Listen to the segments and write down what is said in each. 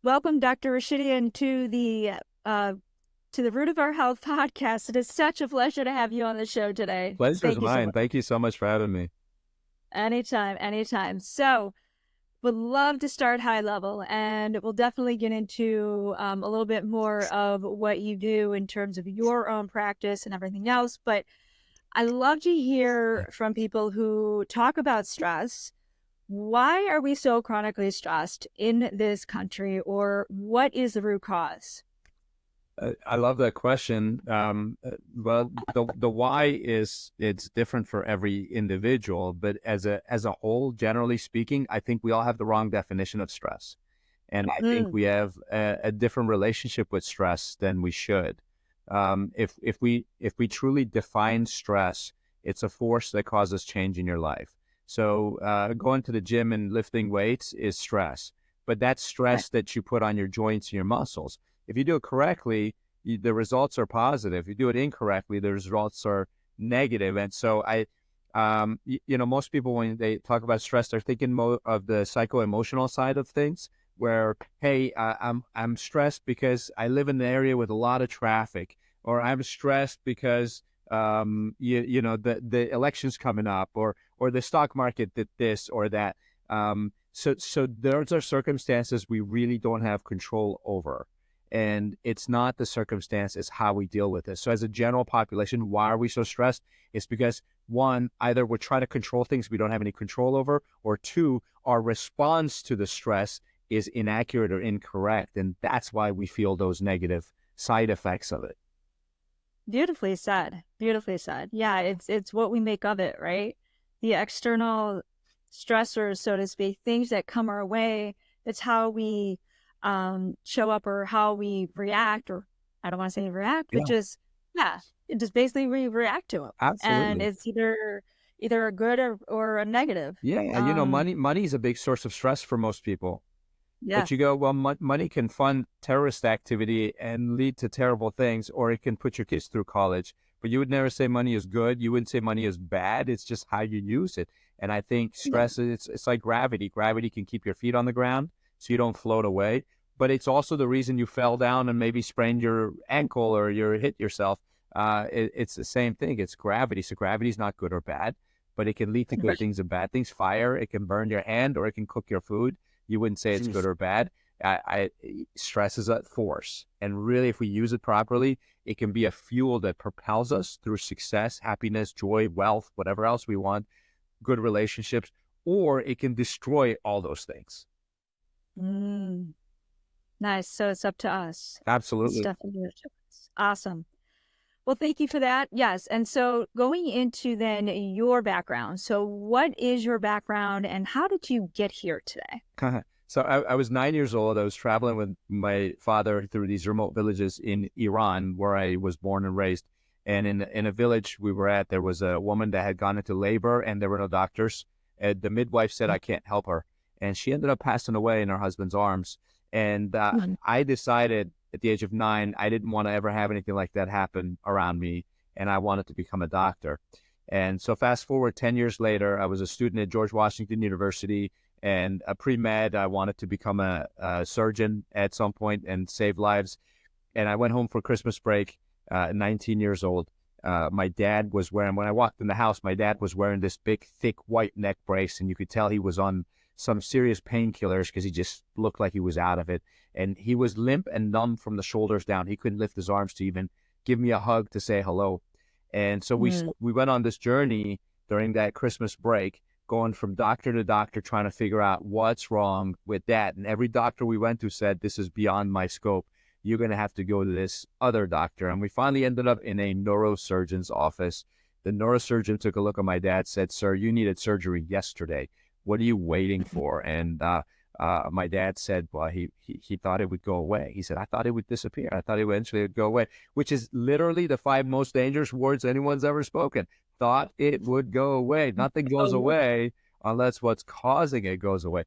Welcome, Dr. Rashidian, to the Root of Our Health podcast. It is such a pleasure to have you on the show today. Pleasure's Thank you so mine. much. Thank you so much for having me. Anytime, anytime. So, would love to start high level, and we'll definitely get into a little bit more of what you do in terms of your own practice and everything else. But I love to hear from people who talk about stress. Why are we so chronically stressed in this country, or what is the root cause? I love that question. Well, the why is it's different for every individual, but as a whole, generally speaking, I think we all have the wrong definition of stress, and I think Mm, we have a different relationship with stress than we should. If we truly define stress, it's a force that causes change in your life. So going to the gym and lifting weights is stress, but that's right. stress that you put on your joints and your muscles. If you do it correctly, the results are positive. If you do it incorrectly, the results are negative. And so most people, when they talk about stress, they're thinking of the psycho-emotional side of things where, hey, I'm stressed because I live in an area with a lot of traffic, or I'm stressed because the election's coming up, or the stock market did this or that. So those are circumstances we really don't have control over. And it's not the circumstance, it's how we deal with it. So as a general population, why are we so stressed? It's because one, either we're trying to control things we don't have any control over, or two, our response to the stress is inaccurate or incorrect. And that's why we feel those negative side effects of it. Beautifully said. Beautifully said. Yeah, it's what we make of it, right? The external stressors, so to speak, things that come our way. It's how we show up or how we react, or I don't want to say react, but Yeah, just yeah, it just basically we react to them, and absolutely. it's either a good or a negative. Yeah, Um, money is a big source of stress for most people. yeah, But you go, well, money can fund terrorist activity and lead to terrible things, or it can put your kids through college. But you would never say money is good. You wouldn't say money is bad. It's just how you use it. And I think yeah, stress it's like gravity. Gravity can keep your feet on the ground so you don't float away. But it's also the reason you fell down and maybe sprained your ankle or you hit yourself. It's the same thing. It's gravity. So gravity is not good or bad, but it can lead to good right. things and bad things. Fire, it can burn your hand or it can cook your food. You wouldn't say it's good or bad. Stress is a force, and really, if we use it properly, it can be a fuel that propels us through success, happiness, joy, wealth, whatever else we want, good relationships, or it can destroy all those things. Mm, nice. So it's up to us. It's Absolutely. definitely up to us. Awesome. Well, thank you for that. Yes. And so going into then your background. So what is your background and how did you get here today? So I was 9 years old. I was traveling with my father through these remote villages in Iran, where I was born and raised. And in a village we were at, there was a woman that had gone into labor, and there were no doctors. And the midwife said, "I can't help her," and she ended up passing away in her husband's arms. And Mhm. I decided at the age of 9, I didn't want to ever have anything like that happen around me, and I wanted to become a doctor. And so fast forward 10 years later, I was a student at George Washington University and a pre-med. I wanted to become a surgeon at some point and save lives. And I went home for Christmas break, 19 years old. My dad was wearing, when I walked in the house, my dad was wearing this big, thick white neck brace, and you could tell he was on some serious painkillers because he just looked like he was out of it. And he was limp and numb from the shoulders down. He couldn't lift his arms to even give me a hug to say hello. And so Mm, we went on this journey during that Christmas break, going from doctor to doctor, trying to figure out what's wrong with that. And every doctor we went to said, "This is beyond my scope. You're going to have to go to this other doctor." And we finally ended up in a neurosurgeon's office. The neurosurgeon took a look at my dad, said, "Sir, you needed surgery yesterday. What are you waiting for?" And my dad said, well, he thought it would go away. He said, "I thought it would disappear. I thought eventually it would go away," which is literally the 5 most dangerous words anyone's ever spoken. Thought it would go away. Nothing goes oh, away unless what's causing it goes away.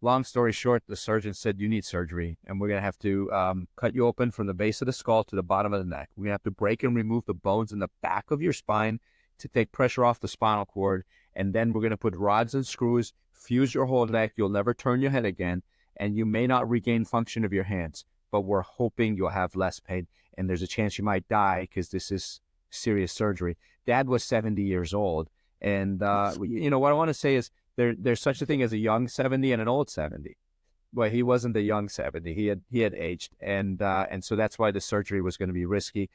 Long story short, the surgeon said, "You need surgery, and we're going to have to cut you open from the base of the skull to the bottom of the neck. We're going to have to break and remove the bones in the back of your spine to take pressure off the spinal cord. And then we're going to put rods and screws, fuse your whole neck. You'll never turn your head again. and you may not regain function of your hands, but we're hoping you'll have less pain. And there's a chance you might die because this is serious surgery. Dad was 70 years old. And, what I want to say is there's such a thing as a young 70 and an old 70. Well, he wasn't the young 70. He had aged. And so that's why the surgery was going to be risky.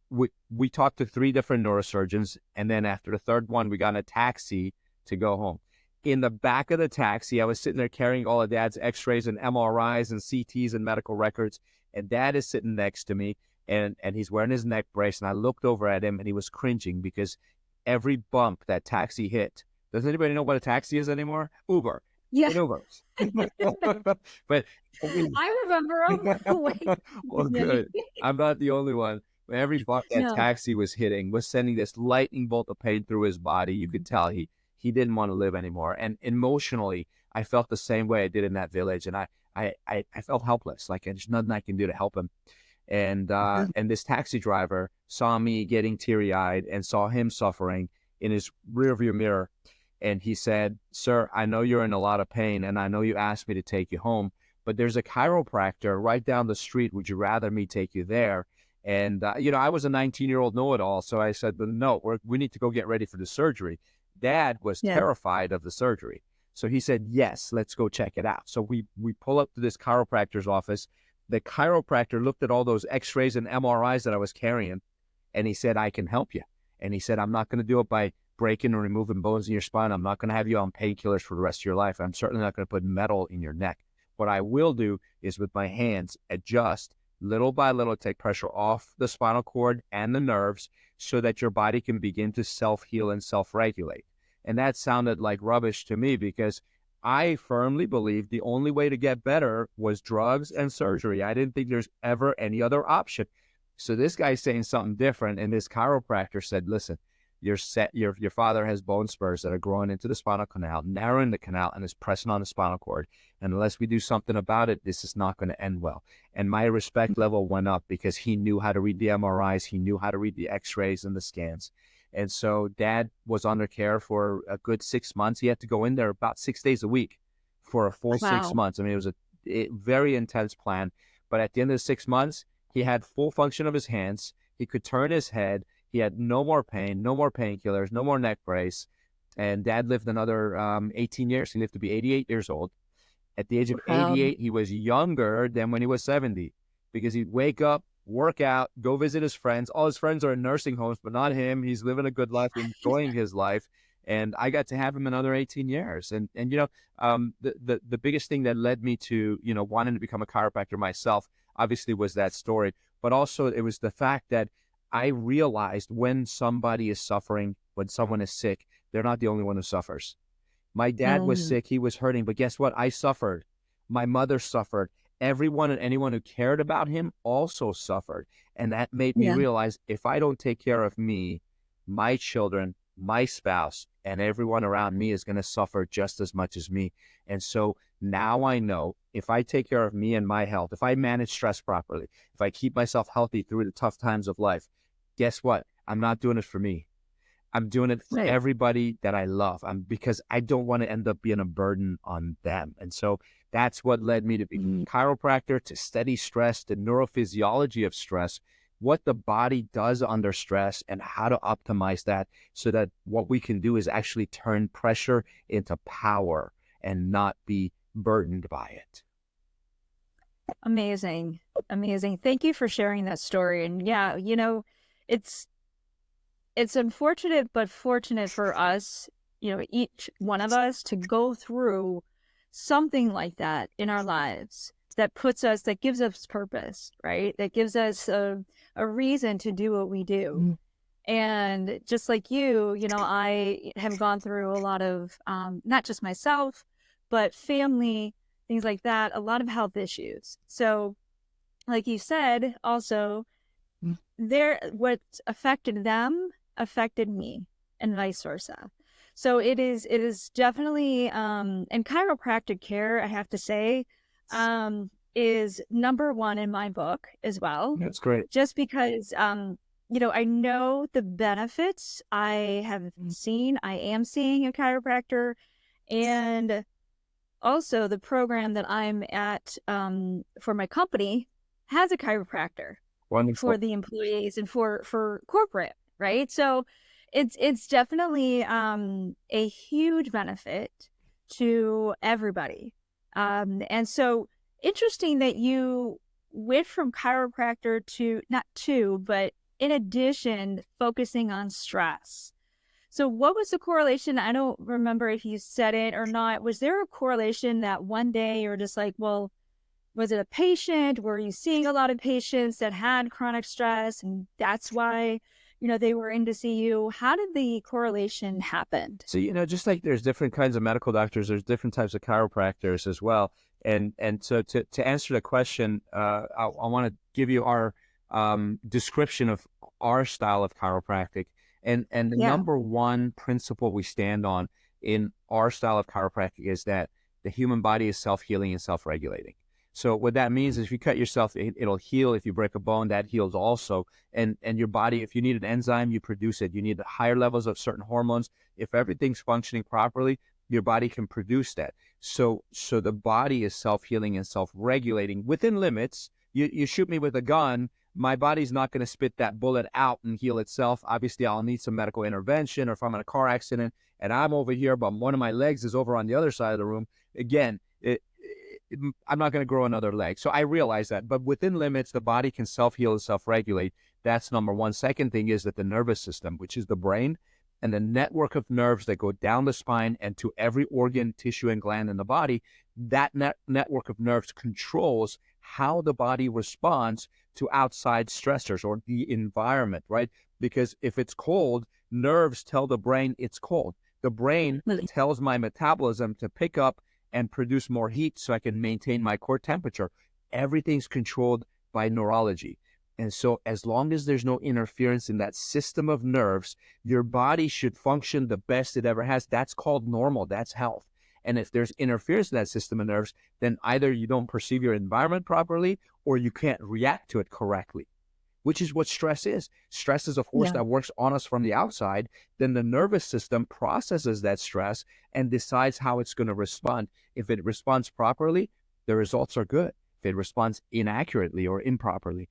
We talked to 3 different neurosurgeons. And then after the third one, we got in a taxi to go home. In the back of the taxi, I was sitting there carrying all of Dad's x-rays and MRIs and CTs and medical records. And Dad is sitting next to me, and he's wearing his neck brace. And I looked over at him, and he was cringing because every bump that taxi hit. Does anybody know what a taxi is anymore? Uber. Yeah. It Uber. But I remember them. Wait. well, good. I'm not the only one. Every bump that No. taxi was hitting was sending this lightning bolt of pain through his body. You could tell he didn't want to live anymore. And emotionally, I felt the same way I did in that village. And I felt helpless. Like there's nothing I can do to help him. And this taxi driver saw me getting teary-eyed and saw him suffering in his rearview mirror. And he said, "Sir, I know you're in a lot of pain, and I know you asked me to take you home, but there's a chiropractor right down the street. Would you rather me take you there?" And, I was a 19-year-old know-it-all. So I said, "But no, we need to go get ready for the surgery." Dad was Yeah. terrified of the surgery. So he said, "Yes, let's go check it out." So we pull up to this chiropractor's office. The chiropractor looked at all those x-rays and MRIs that I was carrying, and he said, "I can help you." And he said, "I'm not going to do it by breaking or removing bones in your spine. I'm not going to have you on painkillers for the rest of your life. I'm certainly not going to put metal in your neck. What I will do is with my hands adjust little by little, take pressure off the spinal cord and the nerves so that your body can begin to self-heal and self-regulate." And that sounded like rubbish to me because I firmly believed the only way to get better was drugs and surgery. I didn't think there's ever any other option. So this guy's saying something different. And this chiropractor said, "Listen, your father has bone spurs that are growing into the spinal canal, narrowing the canal, and is pressing on the spinal cord. And unless we do something about it, this is not going to end well." And my respect level went up because he knew how to read the MRIs. He knew how to read the x-rays and the scans. And so Dad was under care for a good 6 months. He had to go in there about 6 days a week for a full 6 Wow. months. I mean, it was a very intense plan. But at the end of the 6 months, he had full function of his hands. He could turn his head. He had no more pain, no more painkillers, no more neck brace. And Dad lived another 18 years. He lived to be 88 years old. At the age of 88, he was younger than when he was 70 because he'd wake up, work out, go visit his friends. All his friends are in nursing homes, but not him. He's living a good life, enjoying his life. And I got to have him another 18 years. And the biggest thing that led me to, wanting to become a chiropractor myself, obviously was that story. But also it was the fact that I realized when somebody is suffering, when someone is sick, they're not the only one who suffers. My dad was sick. He was hurting. But guess what? I suffered. My mother suffered. Everyone and anyone who cared about him also suffered. And that made me Yeah. realize if I don't take care of me, my children, my spouse, and everyone around me is going to suffer just as much as me. And so now I know if I take care of me and my health, if I manage stress properly, if I keep myself healthy through the tough times of life, guess what? I'm not doing it for me. I'm doing it for Right. everybody that I love. Because I don't want to end up being a burden on them. And so that's what led me to be a chiropractor, to study stress, the neurophysiology of stress, what the body does under stress, and how to optimize that so that what we can do is actually turn pressure into power and not be burdened by it. Amazing. Amazing. Thank you for sharing that story. And yeah, it's unfortunate, but fortunate for us, each one of us to go through something like that in our lives that gives us purpose, right? That gives us a reason to do what we do. And just like you, I have gone through a lot of, not just myself, but family, things like that, a lot of health issues. So like you said, also, what affected them affected me and vice versa. So it is definitely, and chiropractic care, I have to say, is number one in my book as well, That's great. just because, I know the benefits. I have seen, I am seeing a chiropractor, and also the program that I'm at for my company has a chiropractor for Wonderful. the employees and for corporate, right? So it's definitely a huge benefit to everybody. And so interesting that you went from chiropractor to not to, but in addition, focusing on stress. So what was the correlation? I don't remember if you said it or not. Was there a correlation that one day you're just like, well, was it a patient? Were you seeing a lot of patients that had chronic stress and that's why, they were in to see you? How did the correlation happen? So, just like there's different kinds of medical doctors, there's different types of chiropractors as well. And so to answer the question, I want to give you our description of our style of chiropractic. And the Yeah. number one principle we stand on in our style of chiropractic is that the human body is self-healing and self-regulating. So what that means is if you cut yourself, it'll heal. If you break a bone, that heals also. And your body, if you need an enzyme, you produce it. You need higher levels of certain hormones. If everything's functioning properly, your body can produce that. So the body is self-healing and self-regulating within limits. You shoot me with a gun, my body's not going to spit that bullet out and heal itself. Obviously, I'll need some medical intervention, or if I'm in a car accident and I'm over here, but one of my legs is over on the other side of the room, again, I'm not going to grow another leg. So I realize that. But within limits, the body can self-heal and self-regulate. That's number one. Second thing is that the nervous system, which is the brain, and the network of nerves that go down the spine and to every organ, tissue, and gland in the body, that network of nerves controls how the body responds to outside stressors or the environment, right? Because if it's cold, nerves tell the brain it's cold. The brain Really? tells my metabolism to pick up and produce more heat so I can maintain my core temperature. Everything's controlled by neurology. And so as long as there's no interference in that system of nerves, your body should function the best it ever has. That's called normal. That's health. And if there's interference in that system of nerves, then either you don't perceive your environment properly or you can't react to it correctly, which is what stress is. Stress is a force Yeah. that works on us from the outside. Then the nervous system processes that stress and decides how it's going to respond. If it responds properly, the results are good. If it responds inaccurately or improperly,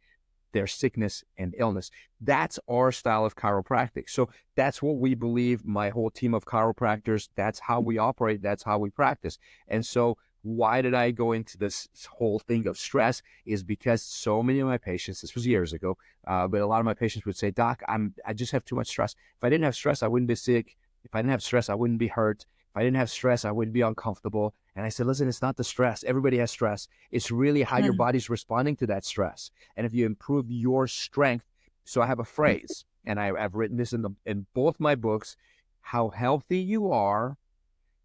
there's sickness and illness. That's our style of chiropractic. So that's what we believe, my whole team of chiropractors, that's how we operate, that's how we practice. And so why did I go into this whole thing of stress is because so many of my patients, this was years ago, but a lot of my patients would say, Doc, I just have too much stress. If I didn't have stress, I wouldn't be sick. If I didn't have stress, I wouldn't be hurt. If I didn't have stress, I wouldn't be uncomfortable. And I said, listen, it's not the stress. Everybody has stress. It's really how your body's responding to that stress. And if you improve your strength, so I have a phrase, and I've written this in both my books, how healthy you are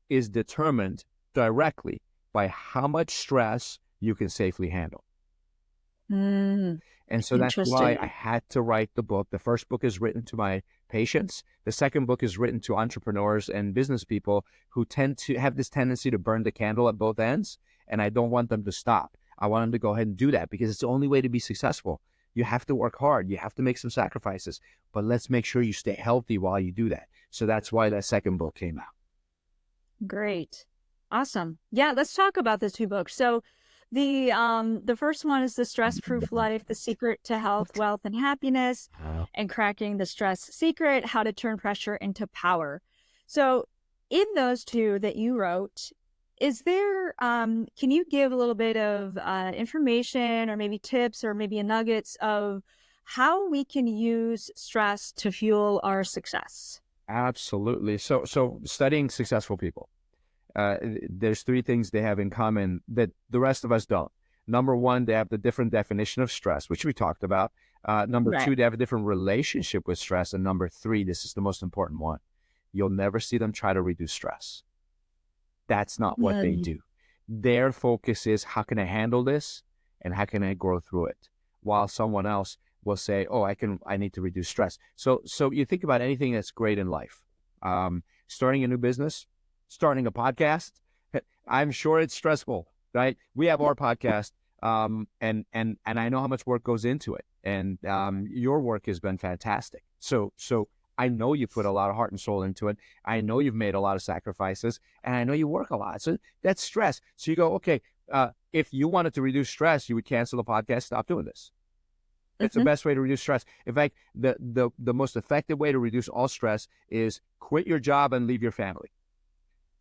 is determined directly by how much stress you can safely handle. Mm, And so that's why I interesting. had to write the book. The first book is written to my patients. The second book is written to entrepreneurs and business people who tend to have this tendency to burn the candle at both ends. And I don't want them to stop. I want them to go ahead and do that because it's the only way to be successful. You have to work hard. You have to make some sacrifices, but let's make sure you stay healthy while you do that. So that's why that second book came out. Great. Awesome. Yeah, let's talk about the two books. So the first one is The Stress Proof Life: The Secret to Health, Wealth, and Happiness, and Cracking the Stress Secret: How to Turn Pressure into Power. So in those two that you wrote, is there can you give a little bit of information or maybe tips or maybe nuggets of how we can use stress to fuel our success? Absolutely. So studying successful people, there's three things they have in common that the rest of us don't. Number one, they have the different definition of stress, which we talked about. Number Right. two, they have a different relationship with stress. And number three, this is the most important one. You'll never see them try to reduce stress. That's not what they Um, do. Their focus is how can I handle this and how can I grow through it? While someone else will say, oh, I need to reduce stress. So you think about anything that's great in life. Starting a new business, starting a podcast. I'm sure it's stressful, right? We have our podcast, and I know how much work goes into it, and your work has been fantastic. So I know you put a lot of heart and soul into it. I know you've made a lot of sacrifices, and I know you work a lot. So that's stress. So you go, okay, if you wanted to reduce stress, you would cancel the podcast, stop doing this. It's the Mm-hmm. best way to reduce stress. In fact, the most effective way to reduce all stress is quit your job and leave your family,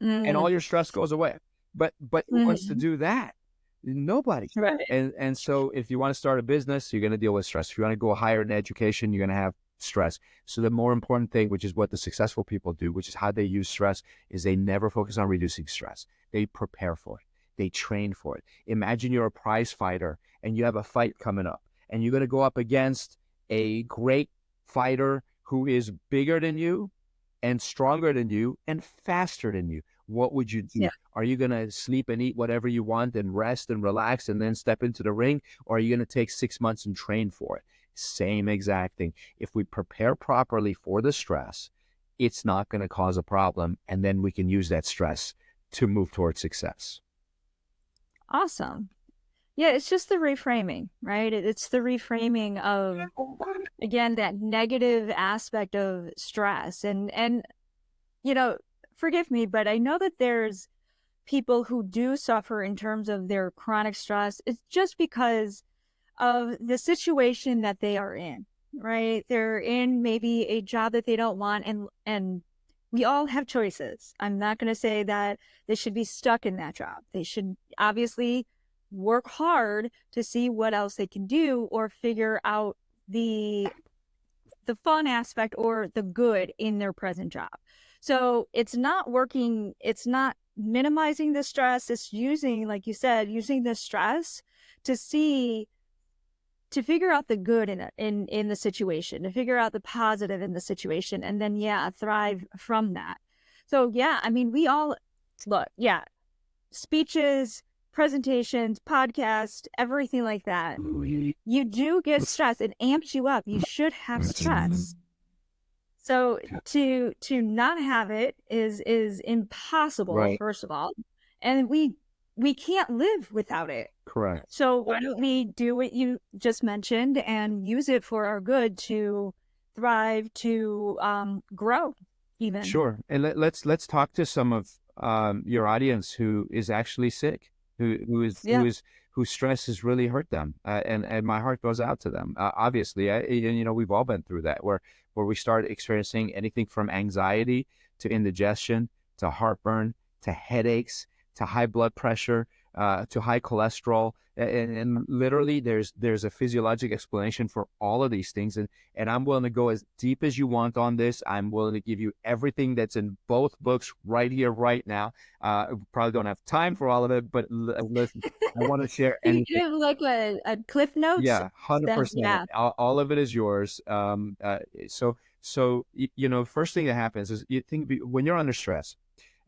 and Mm-hmm. all your stress goes away. But who wants to do that? Nobody. Right. And so if you want to start a business, you're going to deal with stress. If you want to go higher in education, you're going to have stress. So the more important thing, which is what the successful people do, which is how they use stress, is they never focus on reducing stress. They prepare for it. They train for it. Imagine you're a prize fighter and you have a fight coming up, and you're going to go up against a great fighter who is bigger than you and stronger than you and faster than you. What would you do? Yeah. Are you going to sleep and eat whatever you want and rest and relax and then step into the ring? Or are you going to take 6 months and train for it? Same exact thing. If we prepare properly for the stress, it's not going to cause a problem. And then we can use that stress to move towards success. Awesome. Yeah, it's just the reframing, right? It's the reframing of, again, that negative aspect of stress. And you know, forgive me, but I know that there's people who do suffer in terms of their chronic stress. It's just because of the situation that they are in, right? They're in maybe a job that they don't want, and we all have choices. I'm not going to say that they should be stuck in that job. They should obviously work hard to see what else they can do or figure out the fun aspect or the good in their present job. So it's not working, it's not minimizing the stress, it's using, like you said, using the stress to see, to figure out the good in the situation, to figure out the positive in the situation, and then thrive from that. So I mean, we all look, speeches, presentations, podcasts, everything like that. You do get stress. It amps you up. You should have stress. So to not have it is impossible, Right. first of all. And we can't live without it. Correct. So why don't we do what you just mentioned and use it for our good to thrive, to grow even. Sure. And let's talk to some of your audience who is actually sick, whose stress has really hurt them, and my heart goes out to them. Obviously, we've all been through that, where we start experiencing anything from anxiety to indigestion to heartburn to headaches to high blood pressure to high cholesterol, and literally there's a physiologic explanation for all of these things, and I'm willing to go as deep as you want on this. I'm willing to give you everything that's in both books right here, right now. Probably don't have time for all of it, but listen, I want to share You anything. give like a cliff notes. Yeah, 100%. All of it is yours. So first thing that happens is you think when you're under stress,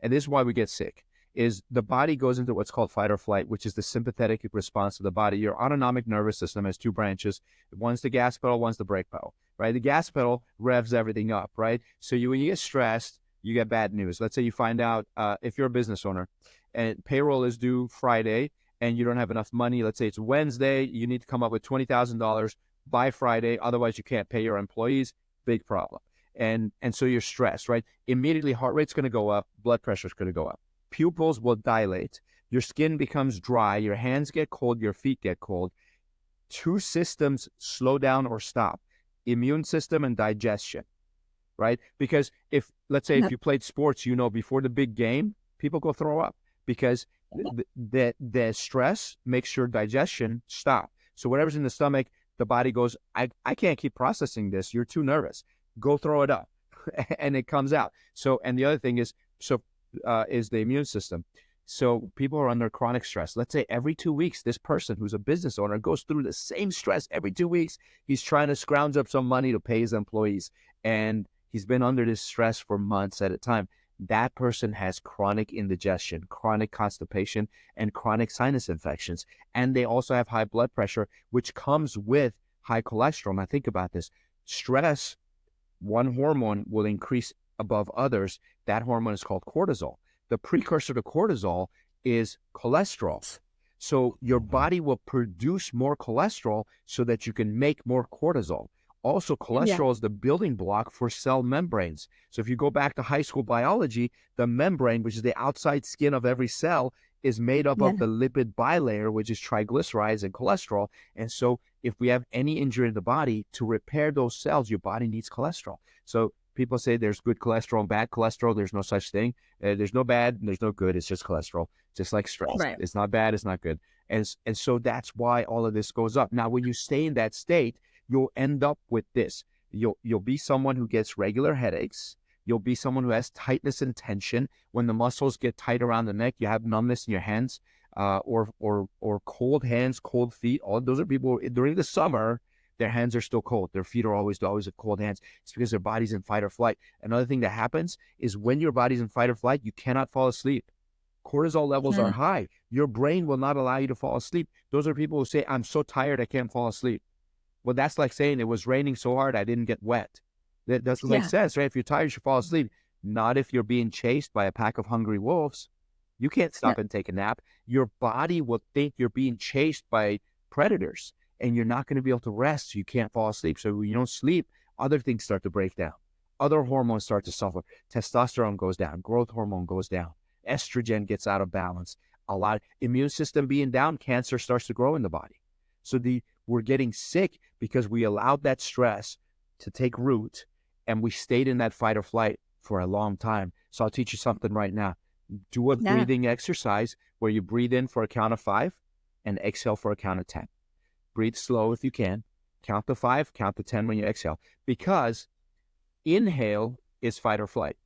and this is why we get sick, is the body goes into what's called fight or flight, which is the sympathetic response of the body. Your autonomic nervous system has two branches. One's the gas pedal, one's the brake pedal, right? The gas pedal revs everything up, right? So when you get stressed, you get bad news. Let's say you find out, if you're a business owner and payroll is due Friday and you don't have enough money, let's say it's Wednesday, you need to come up with $20,000 by Friday, otherwise you can't pay your employees, big problem. And so you're stressed, right? Immediately heart rate's going to go up, blood pressure's going to go up. Pupils will dilate, your skin becomes dry, your hands get cold, your feet get cold. Two systems slow down or stop: immune system and digestion, right? Because let's say if you played sports, before the big game, people go throw up because the stress makes your digestion stop. So whatever's in the stomach, the body goes, I can't keep processing this. You're too nervous. Go throw it up. And it comes out. So, and the other thing is the immune system. So people are under chronic stress. Let's say every 2 weeks, this person who's a business owner goes through the same stress every 2 weeks. He's trying to scrounge up some money to pay his employees, and he's been under this stress for months at a time. That person has chronic indigestion, chronic constipation, and chronic sinus infections. And they also have high blood pressure, which comes with high cholesterol. Now think about this. Stress, one hormone will increase above others. That hormone is called cortisol. The precursor to cortisol is cholesterol. So your body will produce more cholesterol so that you can make more cortisol. Also, Yeah. cholesterol is the building block for cell membranes. So if you go back to high school biology, the membrane, which is the outside skin of every cell, is made up Yeah. of the lipid bilayer, which is triglycerides and cholesterol. And so if we have any injury in the body, to repair those cells, your body needs cholesterol. So people say there's good cholesterol and bad cholesterol. There's no such thing. There's no bad and there's no good. It's just cholesterol, just like stress. Right. It's not bad. It's not good. And so that's why all of this goes up. Now, when you stay in that state, you'll end up with this. You'll be someone who gets regular headaches. You'll be someone who has tightness and tension. When the muscles get tight around the neck, you have numbness in your hands, or cold hands, cold feet. All those are people during the summer. Their hands are still cold. Their feet are always with cold hands. It's because their body's in fight or flight. Another thing that happens is when your body's in fight or flight, you cannot fall asleep. Cortisol levels are Mm. high. Your brain will not allow you to fall asleep. Those are people who say, I'm so tired, I can't fall asleep. Well, that's like saying it was raining so hard, I didn't get wet. That doesn't make Yeah. sense, right? If you're tired, you should fall asleep. Not if you're being chased by a pack of hungry wolves. You can't Yeah. stop and take a nap. Your body will think you're being chased by predators, and you're not going to be able to rest. So you can't fall asleep. So when you don't sleep, other things start to break down. Other hormones start to suffer. Testosterone goes down. Growth hormone goes down. Estrogen gets out of balance. A lot immune system being down, cancer starts to grow in the body. So we're getting sick because we allowed that stress to take root, and we stayed in that fight or flight for a long time. So I'll teach you something right now. Do a Yeah. breathing exercise where you breathe in for a count of 5 and exhale for a count of 10. Breathe slow if you can. Count to 5, count to 10 when you exhale. Because inhale is fight or flight.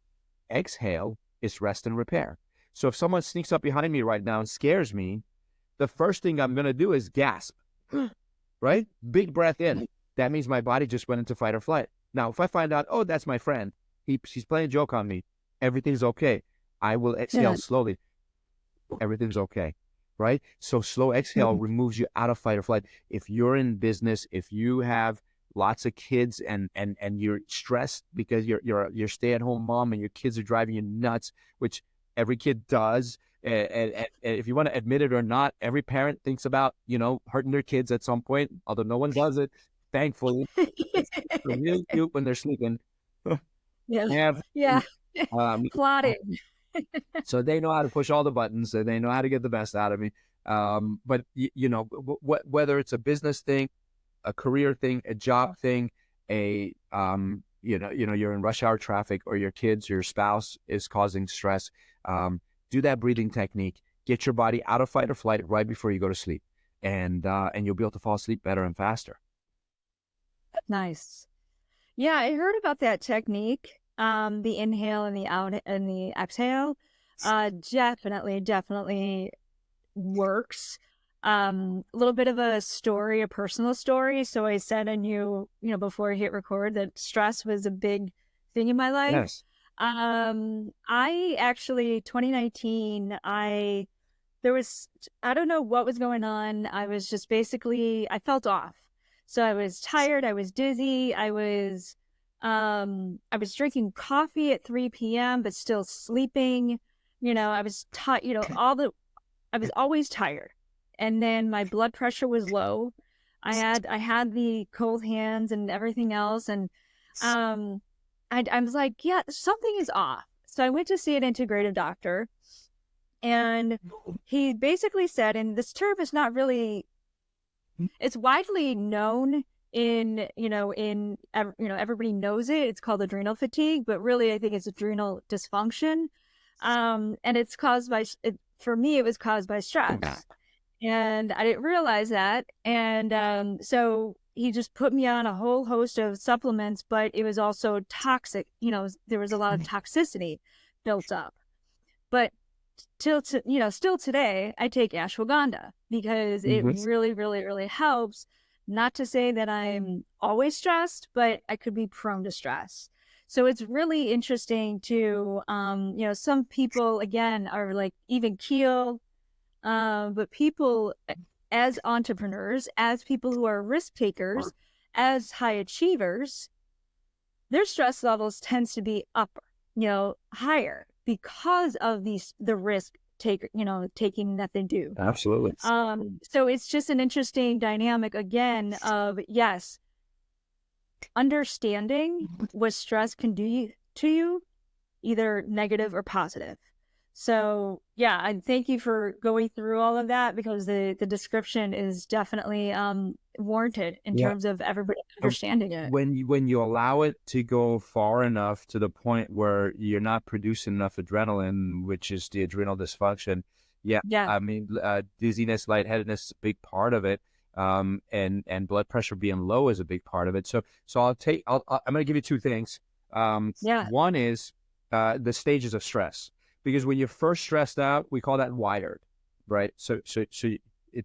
Exhale is rest and repair. So if someone sneaks up behind me right now and scares me, the first thing I'm going to do is gasp, right? Big breath in. That means my body just went into fight or flight. Now, if I find out, oh, that's my friend, she's playing a joke on me, everything's okay. I will exhale Yeah. slowly. Everything's okay, right? So slow exhale Mm. removes you out of fight or flight. If you're in business, if you have lots of kids and you're stressed because you're stay-at-home mom and your kids are driving you nuts, which every kid does. And if you want to admit it or not, every parent thinks about, hurting their kids at some point, although no one does it, thankfully. It's really cute when they're sleeping. Yeah. I have, Yeah. um, Plotting. so they know how to push all the buttons. So they know how to get the best out of me. But whether it's a business thing, a career thing, a job thing, you're in rush hour traffic, or your kids, your spouse is causing stress. Do that breathing technique. Get your body out of fight or flight right before you go to sleep, and you'll be able to fall asleep better and faster. Nice. Yeah, I heard about that technique. The inhale and the out and the exhale. Definitely works. A little bit of a story, a personal story. So I said I knew, before I hit record, that stress was a big thing in my life. Yes. I actually 2019, there was, I don't know what was going on. I was just basically, I felt off. So I was tired, I was dizzy, I was drinking coffee at 3 p.m. but still sleeping. I was tired, I was always tired. And then my blood pressure was low. I had the cold hands and everything else. And I was like, yeah, something is off. So I went to see an integrative doctor, and he basically said, and this term is not really, it's widely known everybody knows it. It's called adrenal fatigue, but really I think it's adrenal dysfunction. And it's caused by, for me, it was caused by stress. And I didn't realize that. And so he just put me on a whole host of supplements, but it was also toxic. There was a lot of toxicity built up. But still today, I take ashwagandha because it Mm-hmm. really, really, really helps. Not to say that I'm always stressed, but I could be prone to stress. So it's really interesting to, some people, again, are like even keel, but people as entrepreneurs, as people who are risk takers, as high achievers, their stress levels tends to be up, higher because of the risk taking that they do. Absolutely. So it's just an interesting dynamic again of, yes, understanding what stress can do to you, either negative or positive. So yeah, and thank you for going through all of that, because the description is definitely warranted in Yeah. terms of everybody understanding it. When you allow it to go far enough to the point where you're not producing enough adrenaline, which is the adrenal dysfunction, yeah, Yeah. I mean, dizziness, lightheadedness is a big part of it, and blood pressure being low is a big part of it. So I'm going to give you two things. Yeah. One is the stages of stress, because when you're first stressed out, we call that wired, right? So it's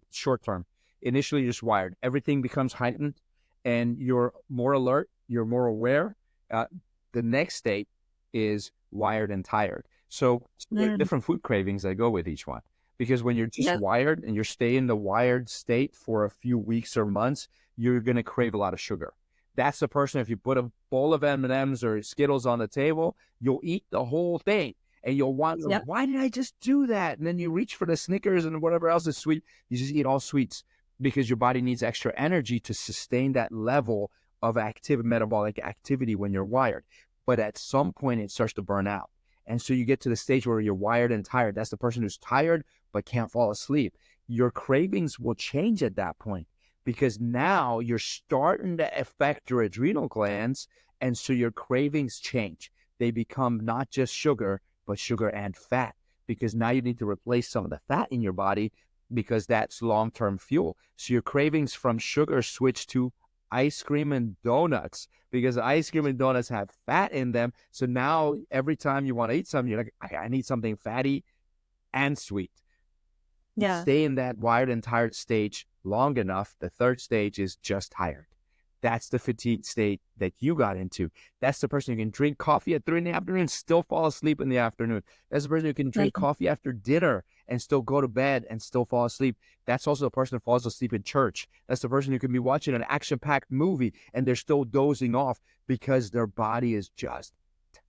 short term. Initially, you're just wired. Everything becomes heightened and you're more alert, you're more aware. Uh, the next state is wired and tired. So Mm. different food cravings that go with each one. Because when you're just Yeah. wired and you're staying in the wired state for a few weeks or months, you're going to crave a lot of sugar. That's the person, if you put a bowl of M&Ms or Skittles on the table, you'll eat the whole thing. And you'll wonder, Yep. why did I just do that? And then you reach for the Snickers and whatever else is sweet. You just eat all sweets because your body needs extra energy to sustain that level of active metabolic activity when you're wired. But at some point, it starts to burn out. And so you get to the stage where you're wired and tired. That's the person who's tired but can't fall asleep. Your cravings will change at that point, because now you're starting to affect your adrenal glands. And so your cravings change. They become not just sugar, but sugar and fat, because now you need to replace some of the fat in your body, because that's long-term fuel. So your cravings from sugar switch to ice cream and donuts, because ice cream and donuts have fat in them. So now every time you want to eat something, you're like, I need something fatty and sweet. Yeah. Stay in that wired and tired stage long enough. The third stage is just tired. That's the fatigue state that you got into. That's the person who can drink coffee at 3 in the afternoon and still fall asleep in the afternoon. That's the person who can drink coffee after dinner and still go to bed and still fall asleep. That's also the person who falls asleep in church. That's the person who can be watching an action-packed movie and they're still dozing off because their body is just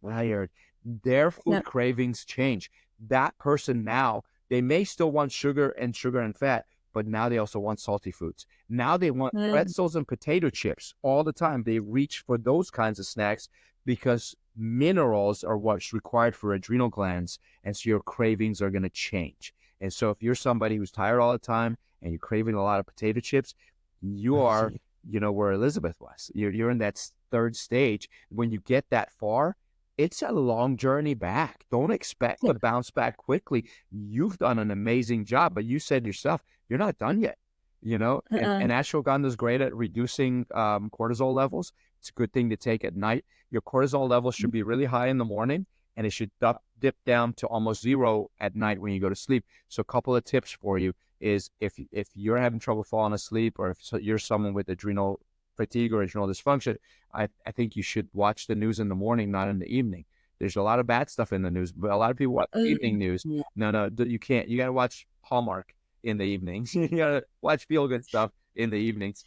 tired. Their food Yep. cravings change. That person now, they may still want sugar and fat, but now they also want salty foods. Now they want Mm. pretzels and potato chips all the time. They reach for those kinds of snacks because minerals are what's required for adrenal glands. And so your cravings are going to change. And so if you're somebody who's tired all the time and you're craving a lot of potato chips, you are, where Elizabeth was. You're in that third stage. When you get that far, it's a long journey back. Don't expect to bounce back quickly. You've done an amazing job, but you said yourself, you're not done yet, and ashwagandha is great at reducing cortisol levels. It's a good thing to take at night. Your cortisol levels should be really high in the morning, and it should dip down to almost zero at night when you go to sleep. So a couple of tips for you is if you're having trouble falling asleep, or if you're someone with adrenal fatigue or adrenal dysfunction, I think you should watch the news in the morning, not in the evening. There's a lot of bad stuff in the news, but a lot of people watch evening news. No, you can't. You got to watch Hallmark in the evenings. You got to watch feel good stuff in the evenings.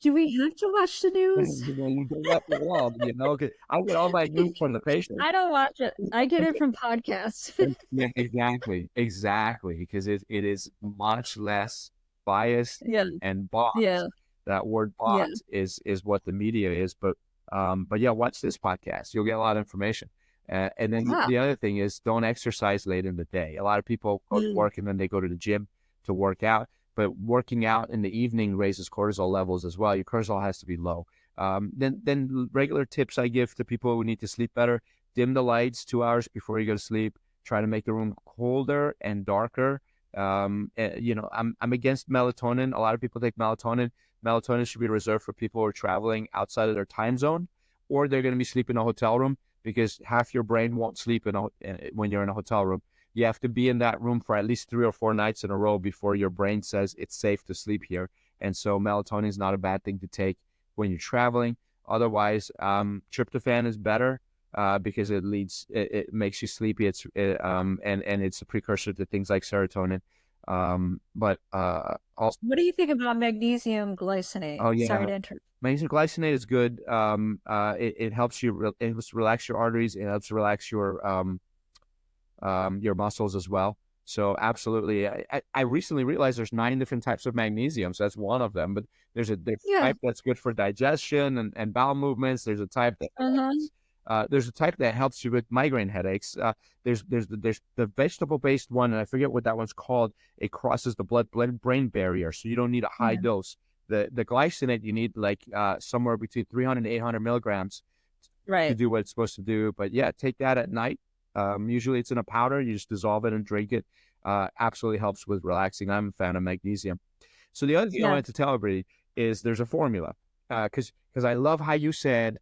Do we have to watch the news? You go up the wall, 'cause I get all my news from the patient. I don't watch it. I get it from podcasts. Yeah, exactly, because it is much less biased Yeah. and bought. Yeah. That word Yeah. bought is what the media is, but yeah, watch this podcast. You'll get a lot of information. And then Wow. the other thing is, don't exercise late in the day. A lot of people go to work and then they go to the gym to work out, but working out in the evening raises cortisol levels as well. Your cortisol has to be low. Then regular tips I give to people who need to sleep better: dim the lights 2 hours before you go to sleep. Try to make the room colder and darker. I'm against melatonin. A lot of people take melatonin. Melatonin should be reserved for people who are traveling outside of their time zone, or they're going to be sleeping in a hotel room, because half your brain won't sleep when you're in a hotel room. You have to be in that room for at least 3 or 4 nights in a row before your brain says it's safe to sleep here. And so melatonin is not a bad thing to take when you're traveling. Otherwise, tryptophan is better because it makes you sleepy. And it's a precursor to things like serotonin. But also, What do you think about magnesium glycinate? oh Sorry yeah, to interrupt. magnesium glycinate is good. It helps you. It helps relax your arteries. It helps relax your muscles as well. So absolutely. I recently realized there's 9 different types of magnesium. So that's one of them. But there's a Yeah. type that's good for digestion and bowel movements. There's a type that Uh-huh. there's a type that helps you with migraine headaches. There's the vegetable based one, and I forget what that one's called. It crosses the blood brain barrier, so you don't need a high Yeah. dose. The glycinate you need like somewhere between 300 and 800 milligrams to Right. do what it's supposed to do. But yeah, take that at night. Usually it's in a powder. You just dissolve it and drink it. Absolutely helps with relaxing. I'm a fan of magnesium. So the other thing I Yeah. wanted to tell everybody is there's a formula because I love how you said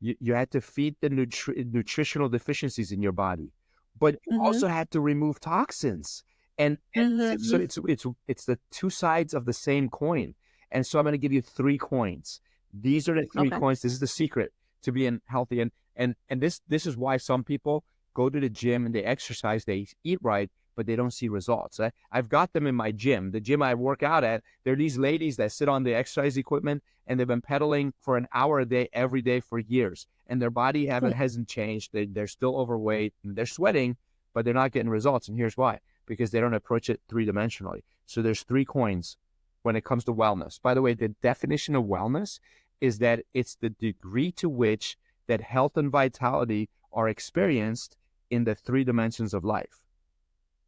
you had to feed the nutritional deficiencies in your body, but you Mm-hmm. also had to remove toxins. And so Mm-hmm. it's the two sides of the same coin. And so I'm going to give you 3 coins. These are the three Okay. coins. This is the secret to being healthy. And this is why some people go to the gym and they exercise, they eat right, but they don't see results. I've got them in my gym, the gym I work out at. They're these ladies that sit on the exercise equipment and they've been pedaling for an hour a day every day for years, and their body hasn't changed. They're still overweight and they're sweating, but they're not getting results. And here's why: because they don't approach it 3 dimensionally. So there's 3 coins when it comes to wellness. By the way, the definition of wellness is that it's the degree to which that health and vitality are experienced in the 3 dimensions of life.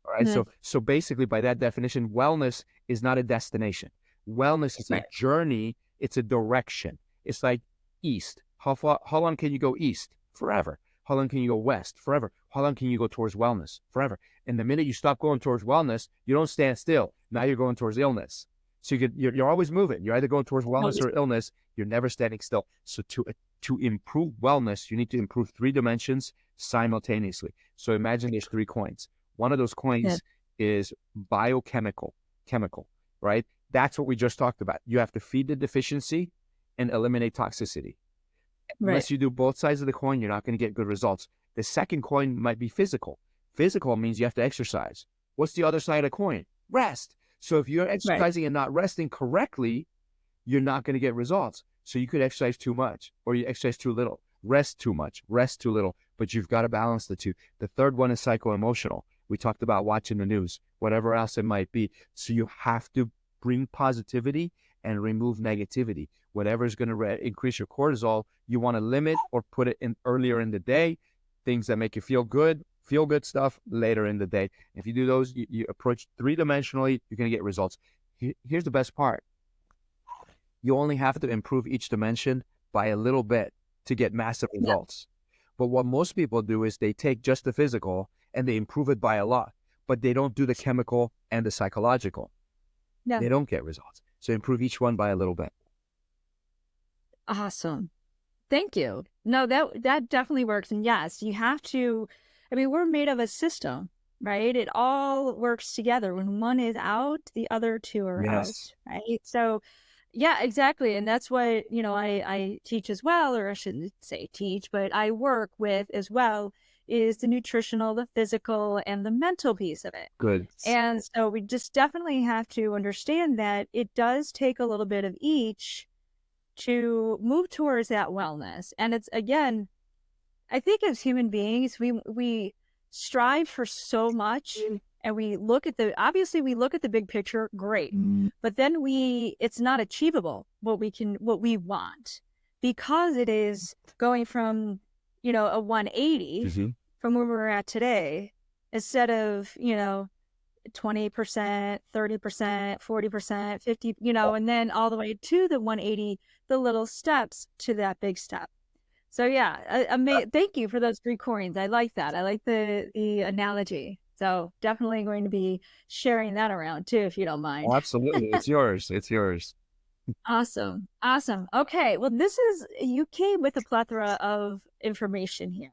All right. Mm-hmm. So basically, by that definition, wellness is not a destination. Wellness is a Right. journey. It's a direction. It's like east. How long can you go east? Forever. How long can you go west? Forever. How long can you go towards wellness? Forever. And the minute you stop going towards wellness, you don't stand still. Now you're going towards illness. So you're always moving. You're either going towards wellness or illness. You're never standing still. So to improve wellness, you need to improve 3 dimensions simultaneously. So imagine there's 3 coins. One of those Yeah. coins is chemical, right? That's what we just talked about. You have to feed the deficiency and eliminate toxicity. Right. Unless you do both sides of the coin, you're not going to get good results. The second coin might be physical. Physical means you have to exercise. What's the other side of the coin? Rest. So if you're Right. exercising and not resting correctly, you're not going to get results. So you could exercise too much or you exercise too little, rest too much, rest too little, but you've got to balance the two. The third one is psycho-emotional. We talked about watching the news, whatever else it might be. So you have to bring positivity and remove negativity. Whatever is going to increase your cortisol, you want to limit or put it in earlier in the day. Things that make you feel good stuff later in the day. If you do those, you approach 3 dimensionally, you're going to get results. Here's the best part: you only have to improve each dimension by a little bit to get massive Yeah. results. But what most people do is they take just the physical and they improve it by a lot, but they don't do the chemical and the psychological. Yeah. They don't get results. So improve each one by a little bit. Awesome. Thank you. No, that definitely works. And yes, you have to, I mean, we're made of a system, right? It all works together. When one is out, the other two are Yes. out, right? So yeah, exactly. And that's what, I teach as well, or I shouldn't say teach, but I work with as well, is the nutritional, the physical, and the mental piece of it. Good. And so we just definitely have to understand that it does take a little bit of each to move towards that wellness. And it's, again, I think as human beings, we strive for so much, and we look at we look at the big picture, great. But then it's not achievable what we want, because it is going from, a 180 Mm-hmm. from where we're at today, instead of, 20%, 30%, 40%, 50, and then all the way to the 180, the little steps to that big step. So yeah, thank you for those 3 coins. I like that. I like the analogy. So definitely going to be sharing that around too, if you don't mind. Oh, absolutely. It's yours. It's yours. Awesome. Awesome. Okay. Well, you came with a plethora of information here.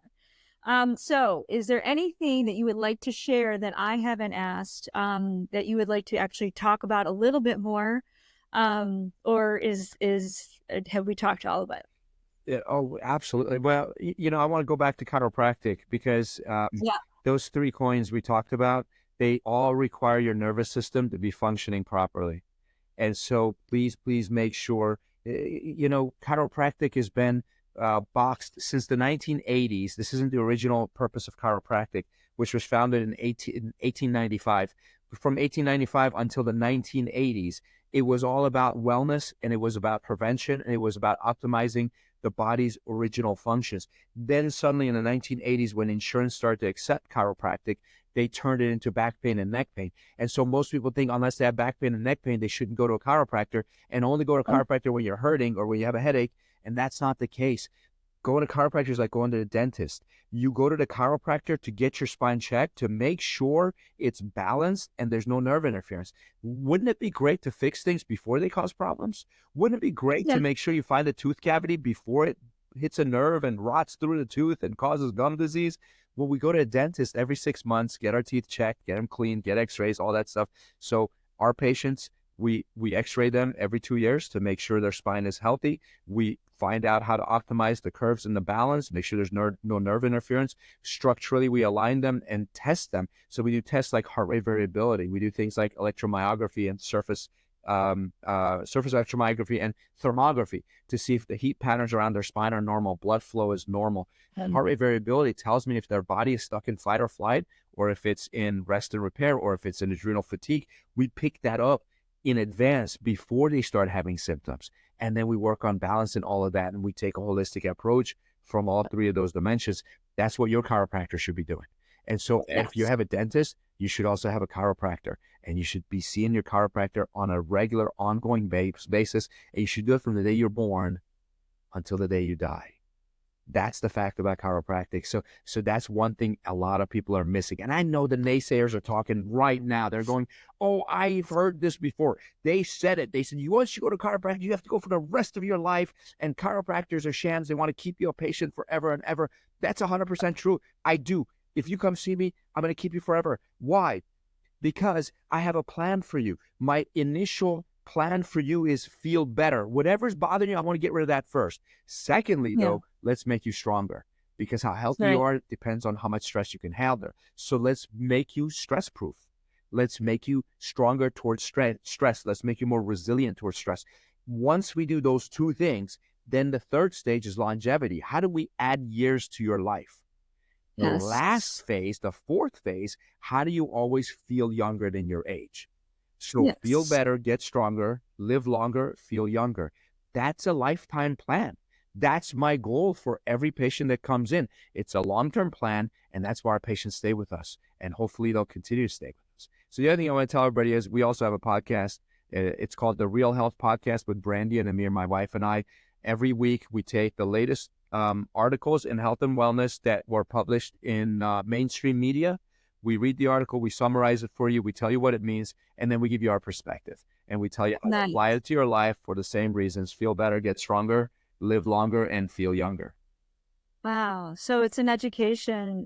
So is there anything that you would like to share that I haven't asked, that you would like to actually talk about a little bit more? Or have we talked all about it? Yeah, oh, absolutely. Well, I want to go back to chiropractic because Yeah. those 3 coins we talked about, they all require your nervous system to be functioning properly. And so please make sure, chiropractic has been boxed since the 1980s. This isn't the original purpose of chiropractic, which was founded in 1895. From 1895 until the 1980s, it was all about wellness, and it was about prevention, and it was about optimizing the body's original functions. Then suddenly in the 1980s, when insurance started to accept chiropractic, they turned it into back pain and neck pain. And so most people think unless they have back pain and neck pain, they shouldn't go to a chiropractor, and only go to a chiropractor when you're hurting or when you have a headache. And that's not the case. Going to chiropractor is like going to the dentist. You go to the chiropractor to get your spine checked, to make sure it's balanced and there's no nerve interference. Wouldn't it be great to fix things before they cause problems? Wouldn't it be great Yeah. to make sure you find the tooth cavity before it hits a nerve and rots through the tooth and causes gum disease? Well, we go to a dentist every 6 months, get our teeth checked, get them clean, get x-rays, all that stuff. So our patients, we x-ray them every 2 years to make sure their spine is healthy. We find out how to optimize the curves and the balance, make sure there's no nerve interference. Structurally, we align them and test them. So we do tests like heart rate variability. We do things like electromyography and surface electromyography and thermography to see if the heat patterns around their spine are normal, blood flow is normal. Heart rate variability tells me if their body is stuck in fight or flight, or if it's in rest and repair, or if it's in adrenal fatigue. We pick that up in advance before they start having symptoms. And then we work on balancing all of that, and we take a holistic approach from all three of those dimensions. That's what your chiropractor should be doing. And so if you have a dentist, you should also have a chiropractor, and you should be seeing your chiropractor on a regular, ongoing basis. And you should do it from the day you're born until the day you die. That's the fact about chiropractic. So that's one thing a lot of people are missing. And I know the naysayers are talking right now. They're going, oh, I've heard this before. They said it. They said, once you go to chiropractic, you have to go for the rest of your life. And chiropractors are shams. They want to keep you a patient forever and ever. That's 100% true. I do. If you come see me, I'm going to keep you forever. Why? Because I have a plan for you. My initial plan for you is feel better. Whatever's bothering you, I want to get rid of that first. Secondly, though, let's make you stronger, because how healthy you are depends on how much stress you can handle. So let's make you stress proof. Let's make you stronger towards stress. Let's make you more resilient towards stress. Once we do those two things, then the third stage is longevity. How do we add years to your life? The last phase, the fourth phase, how do you always feel younger than your age? So feel better, get stronger, live longer, feel younger. That's a lifetime plan. That's my goal for every patient that comes in. It's a long-term plan, and that's why our patients stay with us. And hopefully they'll continue to stay with us. So the other thing I want to tell everybody is we also have a podcast. It's called the Real Health Podcast with Brandy and Amir, my wife and I. Every week we take the latest articles in health and wellness that were published in mainstream media. We read the article, we summarize it for you, we tell you what it means, and then we give you our perspective. And we tell you how to apply it to your life for the same reasons: feel better, get stronger, live longer, and feel younger. Wow. So it's an educational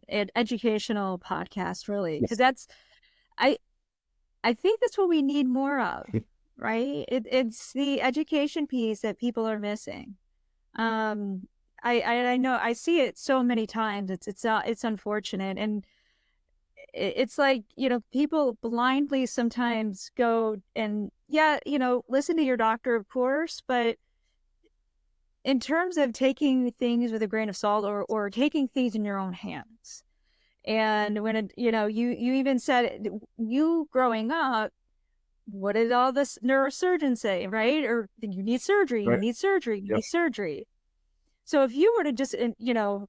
podcast, really. Because I think that's what we need more of, right? It's the education piece that people are missing. I know I see it so many times. It's unfortunate, and it's like, people blindly sometimes go and listen to your doctor, of course, but in terms of taking things with a grain of salt, or taking things in your own hands. And when you even said, you growing up, what did all this neurosurgeons say, right? Or you need surgery, you need surgery, you need surgery. So if you were to just, your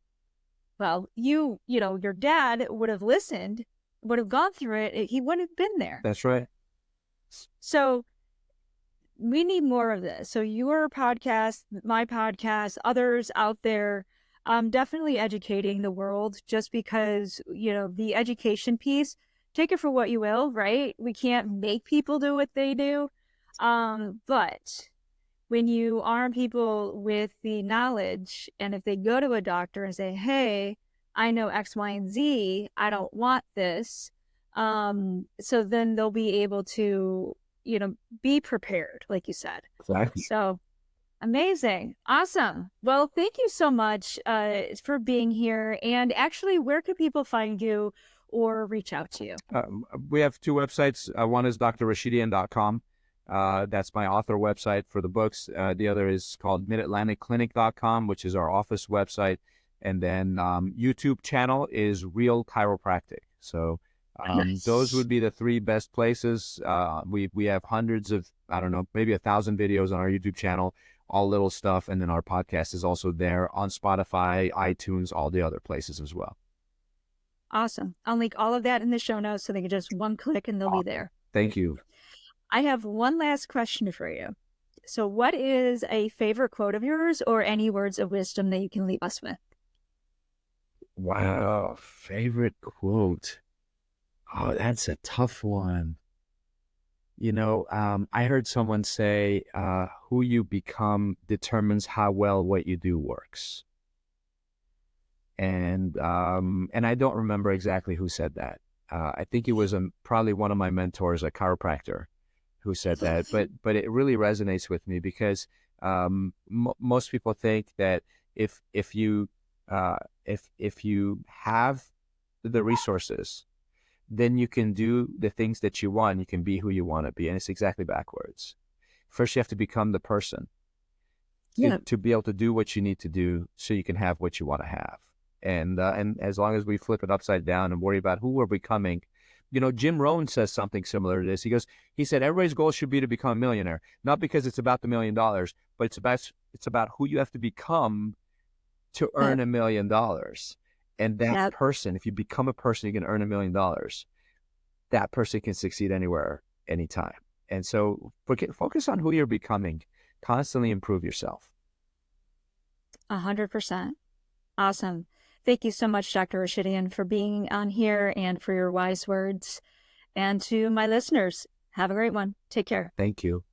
dad would have listened, would have gone through it, he wouldn't have been there. That's right. So we need more of this. So your podcast, my podcast, others out there, definitely educating the world, just because, the education piece, take it for what you will, right? We can't make people do what they do. But when you arm people with the knowledge, and if they go to a doctor and say, hey, I know X, Y, and Z, I don't want this. So then they'll be able to, be prepared, like you said. Exactly. So amazing. Awesome. Well, thank you so much for being here. And actually, where can people find you or reach out to you? We have two websites. One is drrashidian.com. That's my author website for the books. The other is called Mid-AtlanticClinic.com, which is our office website. And then YouTube channel is Real Chiropractic. So those Nice. would be the three best places. We have hundreds of, I don't know, maybe 1,000 videos on our YouTube channel, all little stuff. And then our podcast is also there on Spotify, iTunes, all the other places as well. Awesome. I'll link all of that in the show notes so they can just one click and they'll be there. Thank you. I have one last question for you. So what is a favorite quote of yours or any words of wisdom that you can leave us with? Wow. Favorite quote. Oh, that's a tough one. I heard someone say, who you become determines how well what you do works. And I don't remember exactly who said that. I think it was probably one of my mentors, a chiropractor, who said that. But it really resonates with me because most people think that if you have the resources, then you can do the things that you want. You can be who you want to be, and it's exactly backwards. First, you have to become the person to be able to do what you need to do, so you can have what you want to have. And as long as we flip it upside down and worry about who we're becoming, Jim Rohn says something similar to this. He said everybody's goal should be to become a millionaire, not because it's about the $1 million, but it's about who you have to become to earn $1 million. And that person, if you become a person, you can earn $1 million. That person can succeed anywhere, anytime. And so focus on who you're becoming. Constantly improve yourself. 100%. Awesome. Thank you so much, Dr. Rashidian, for being on here and for your wise words. And to my listeners, have a great one. Take care. Thank you.